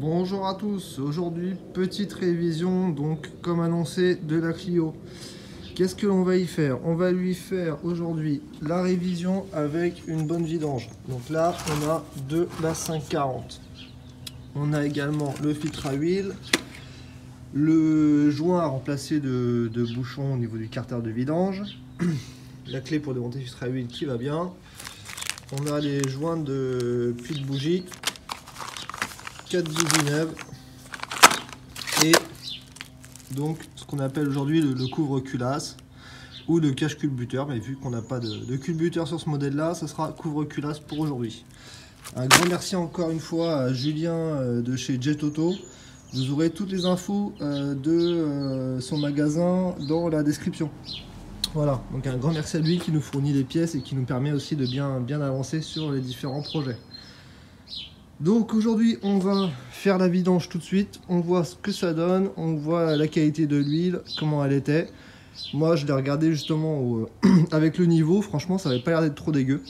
Bonjour à tous, aujourd'hui petite révision donc comme annoncé de la Clio. Qu'est-ce que l'on va y faire? On va lui faire aujourd'hui la révision avec une bonne vidange. Donc là on a de la 540. On a également le filtre à huile, le joint à remplacer de bouchon au niveau du carter de vidange, la clé pour démonter le filtre à huile qui va bien. On a les joints de puits de bougie, 4 bougies neuves et donc ce qu'on appelle aujourd'hui le couvre-culasse ou le cache-culbuteur, mais vu qu'on n'a pas de culbuteur sur ce modèle là, ça sera couvre-culasse pour aujourd'hui. Un grand merci encore une fois à Julien de chez Jet Auto. Vous aurez toutes les infos de son magasin dans la description. Voilà, donc un grand merci à lui qui nous fournit les pièces et qui nous permet aussi de bien avancer sur les différents projets. Donc aujourd'hui on va faire la vidange tout de suite, on voit ce que ça donne, on voit la qualité de l'huile, comment elle était. Moi je l'ai regardé justement avec le niveau, franchement ça n'avait pas l'air d'être trop dégueu.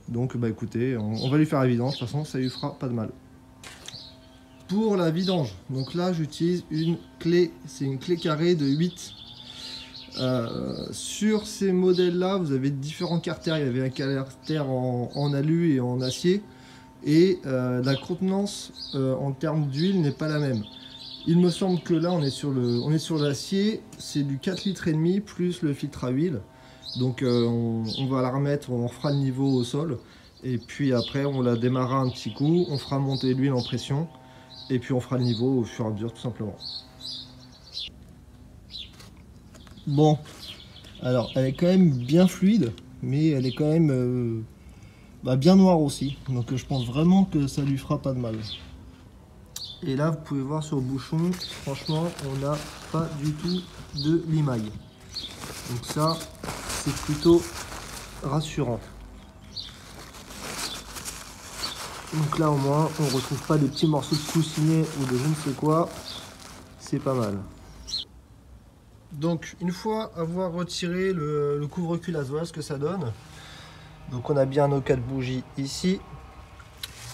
Donc bah écoutez, on va lui faire la vidange, de toute façon ça lui fera pas de mal. Pour la vidange, donc là j'utilise une clé, c'est une clé carrée de 8. Sur ces modèles là vous avez différents carters, il y avait un carter en alu et en acier. Et la contenance en termes d'huile n'est pas la même. Il me semble que là on est sur l'acier, c'est du 4,5 litres plus le filtre à huile. Donc on va la remettre, on fera le niveau au sol. Et puis après on la démarrera un petit coup, on fera monter l'huile en pression. Et puis on fera le niveau au fur et à mesure tout simplement. Bon, alors elle est quand même bien fluide, mais elle est quand même bien noire aussi. Donc je pense vraiment que ça lui fera pas de mal. Et là vous pouvez voir sur le bouchon, franchement on n'a pas du tout de limaille. Donc ça c'est plutôt rassurant. Donc là au moins on ne retrouve pas des petits morceaux de coussinet ou de je ne sais quoi. C'est pas mal. Donc une fois avoir retiré le couvre-culasse, voilà ce que ça donne. Donc on a bien nos 4 bougies ici.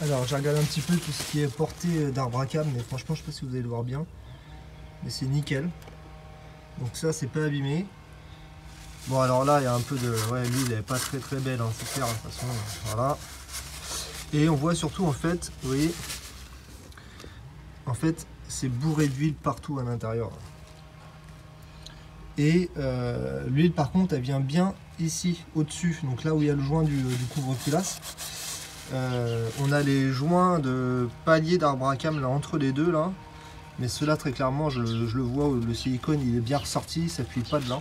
Alors j'ai regardé un petit peu tout ce qui est porté d'arbre à cam, mais franchement je sais pas si vous allez le voir bien. Mais c'est nickel. Donc ça c'est pas abîmé. Bon alors là il y a un peu de... Ouais l'huile elle est pas très belle, hein, c'est clair, de toute façon. Voilà. Et on voit surtout en fait, vous voyez, en fait c'est bourré d'huile partout à l'intérieur. Et l'huile par contre elle vient bien ici au-dessus, donc là où il y a le joint du couvre-culasse. On a les joints de palier d'arbre à cam là entre les deux là, mais ceux-là très clairement je le vois, le silicone il est bien ressorti, ça fuit pas de là.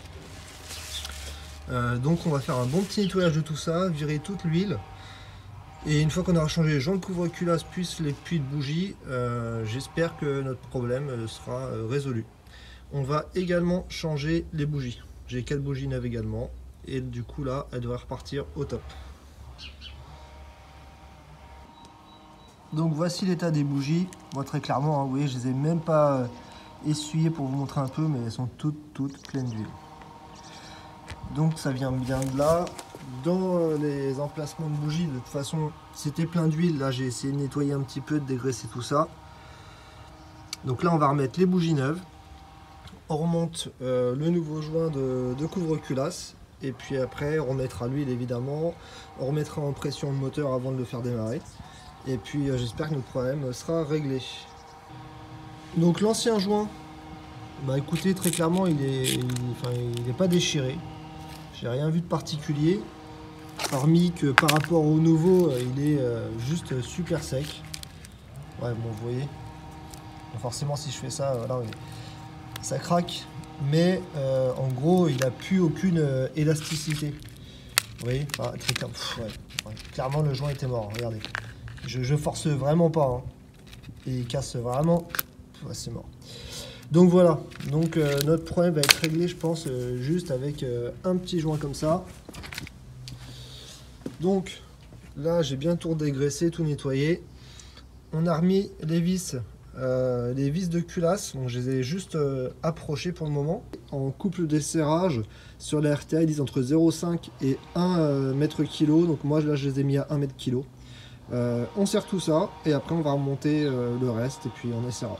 Donc on va faire un bon petit nettoyage de tout ça, virer toute l'huile. Et une fois qu'on aura changé les joints de couvre-culasse plus les puits de bougie, j'espère que notre problème sera résolu. On va également changer les bougies. J'ai 4 bougies neuves également. Et du coup là, elle devrait repartir au top. Donc voici l'état des bougies. Moi très clairement, hein, vous voyez, je les ai même pas essuyées pour vous montrer un peu, mais elles sont toutes pleines d'huile. Donc ça vient bien de là. Dans les emplacements de bougies, de toute façon, c'était plein d'huile. Là, j'ai essayé de nettoyer un petit peu, de dégraisser tout ça. Donc là, on va remettre les bougies neuves. On remonte le nouveau joint de couvre-culasse. Et puis après, on remettra l'huile évidemment. On remettra en pression le moteur avant de le faire démarrer. Et puis j'espère que notre problème sera réglé. Donc l'ancien joint, bah écoutez, très clairement, il est pas déchiré. J'ai rien vu de particulier. Hormis que par rapport au nouveau, il est juste super sec. Ouais, bon, vous voyez. Forcément, si je fais ça, voilà, ça craque. Mais en gros, il n'a plus aucune élasticité. Vous voyez, très clair. Ouais. Clairement, le joint était mort. Regardez. Je force vraiment pas. Hein. Et il casse vraiment. Ouais, c'est mort. Donc voilà. Donc notre problème va être réglé, je pense, juste avec un petit joint comme ça. Donc là, j'ai bien tout dégraissé, tout nettoyé. On a remis les vis de culasse. Donc je les ai juste approchées pour le moment. En couple de serrage, sur la RTA, ils disent entre 0,5 et 1 mètre kilo. Donc moi, là, je les ai mis à 1 mètre kilo. On serre tout ça et après on va remonter le reste et puis on essaiera.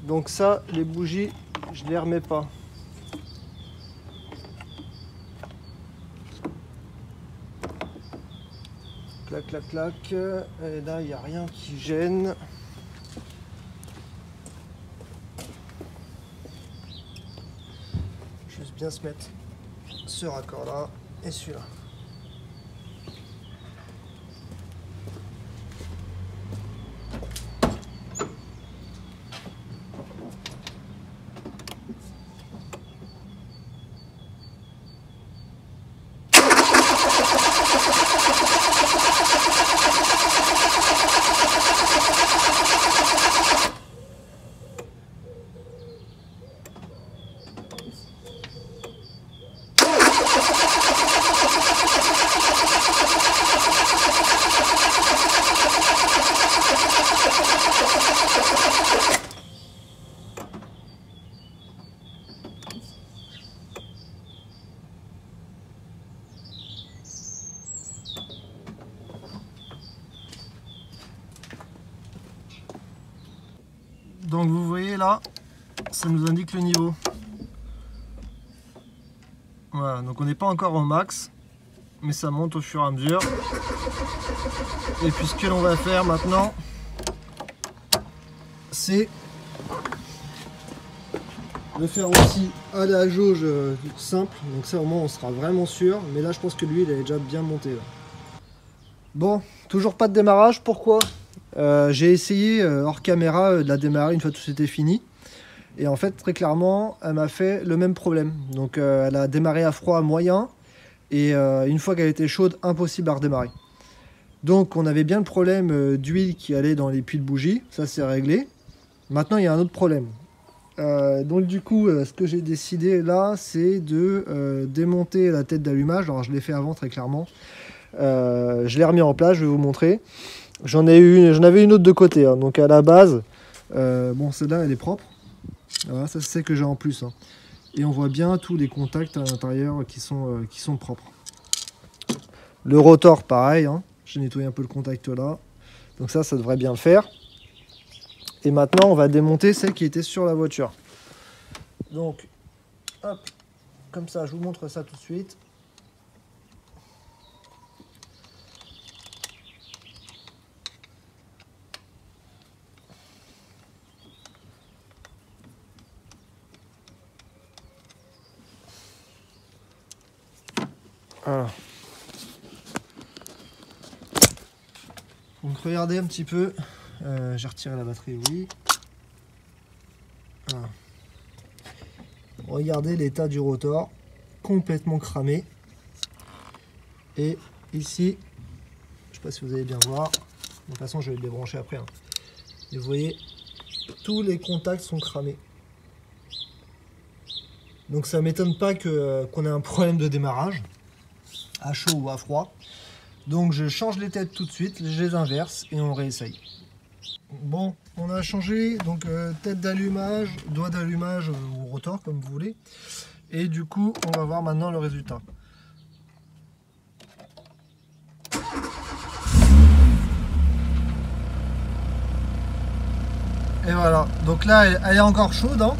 Donc ça, les bougies, je les remets pas. Clac, clac, clac. Et là, il n'y a rien qui gêne. Juste bien se mettre ce raccord-là et celui-là. Donc vous voyez là, ça nous indique le niveau. Voilà, donc on n'est pas encore au max, mais ça monte au fur et à mesure. Et puis ce que l'on va faire maintenant, c'est de faire aussi à la jauge simple. Donc ça au moins on sera vraiment sûr. Mais là je pense que lui il est déjà bien monté là. Bon, toujours pas de démarrage, pourquoi ? J'ai essayé hors caméra de la démarrer une fois tout c'était fini. Et en fait, très clairement, elle m'a fait le même problème. Donc elle a démarré à froid moyen. Et une fois qu'elle était chaude, impossible à redémarrer. Donc on avait bien le problème d'huile qui allait dans les puits de bougie. Ça c'est réglé. Maintenant il y a un autre problème. Donc du coup, ce que j'ai décidé là, c'est de démonter la tête d'allumage. Alors je l'ai fait avant très clairement. Je l'ai remis en place, je vais vous montrer. J'en avais une autre de côté, hein. Donc à la base, bon celle-là elle est propre. Voilà, ça c'est celle que j'ai en plus. Hein. Et on voit bien tous les contacts à l'intérieur qui sont propres. Le rotor pareil, hein. J'ai nettoyé un peu le contact là. Donc ça devrait bien le faire. Et maintenant on va démonter celle qui était sur la voiture. Donc, hop, comme ça je vous montre ça tout de suite. Voilà. Donc regardez un petit peu, j'ai retiré la batterie, oui. Voilà. Regardez l'état du rotor, complètement cramé. Et ici, je ne sais pas si vous allez bien voir, De toute façon, je vais le débrancher après. Hein. Et vous voyez, tous les contacts sont cramés. Donc ça m'étonne pas qu'on ait un problème de démarrage, à chaud ou à froid. Donc je change les têtes tout de suite, je les inverse et on réessaye. Bon, on a changé, donc tête d'allumage, doigt d'allumage ou rotor comme vous voulez. Et du coup, on va voir maintenant le résultat. Et voilà, donc là elle est encore chaude. Hein.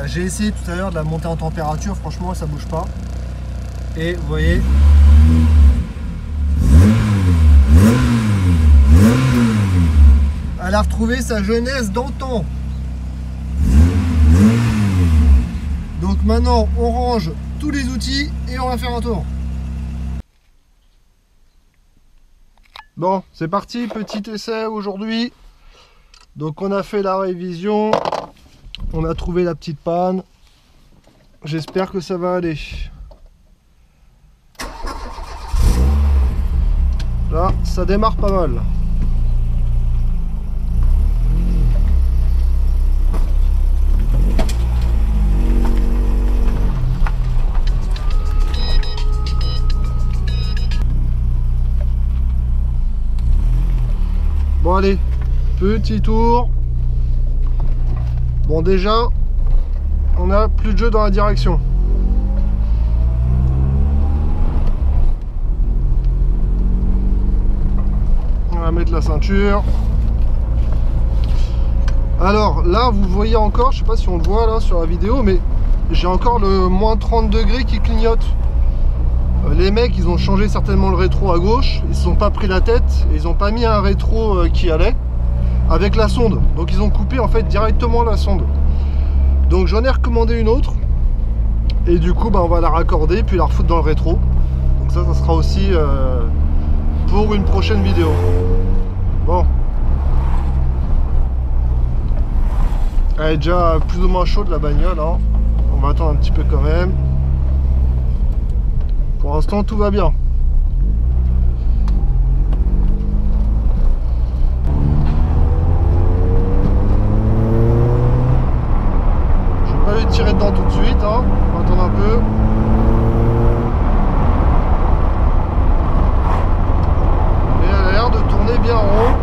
J'ai essayé tout à l'heure de la monter en température, franchement ça bouge pas. Et vous voyez, elle a retrouvé sa jeunesse d'antan. Donc maintenant on range tous les outils et on va faire un tour. Bon, c'est parti, petit essai aujourd'hui. Donc on a fait la révision, on a trouvé la petite panne. J'espère que ça va aller. Là, ça démarre pas mal. Bon allez, petit tour. Bon déjà, on a plus de jeu dans la direction. On va mettre la ceinture. Alors là, vous voyez encore, je sais pas si on le voit là sur la vidéo, mais j'ai encore le moins 30 degrés qui clignote. Les mecs, ils ont changé certainement le rétro à gauche, ils se sont pas pris la tête, et ils ont pas mis un rétro qui allait avec la sonde. Donc ils ont coupé en fait directement la sonde. Donc j'en ai recommandé une autre, et du coup on va la raccorder puis la refoutre dans le rétro. Donc ça sera aussi pour une prochaine vidéo. Bon, elle est déjà plus ou moins chaude la bagnole, hein. On va attendre un petit peu quand même. Pour l'instant tout va bien. Je vais pas lui tirer dedans tout de suite, hein. On va attendre un peu. Et elle a l'air de tourner bien en haut.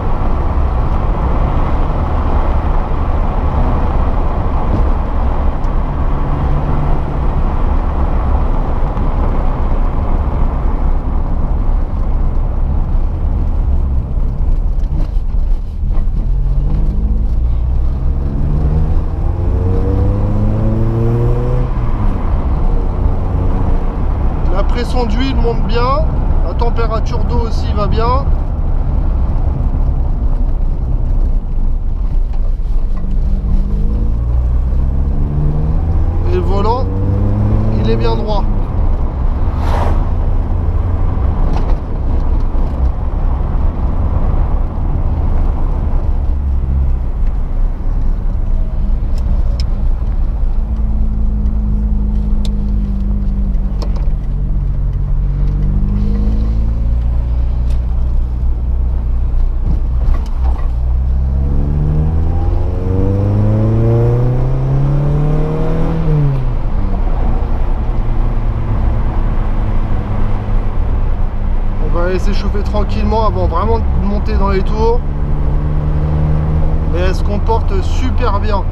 La pression d'huile monte bien, la température d'eau aussi va bien. Et le volant, il est bien droit. Laisser chauffer tranquillement avant vraiment de monter dans les tours, mais elle se comporte super bien.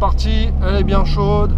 parti, elle est bien chaude.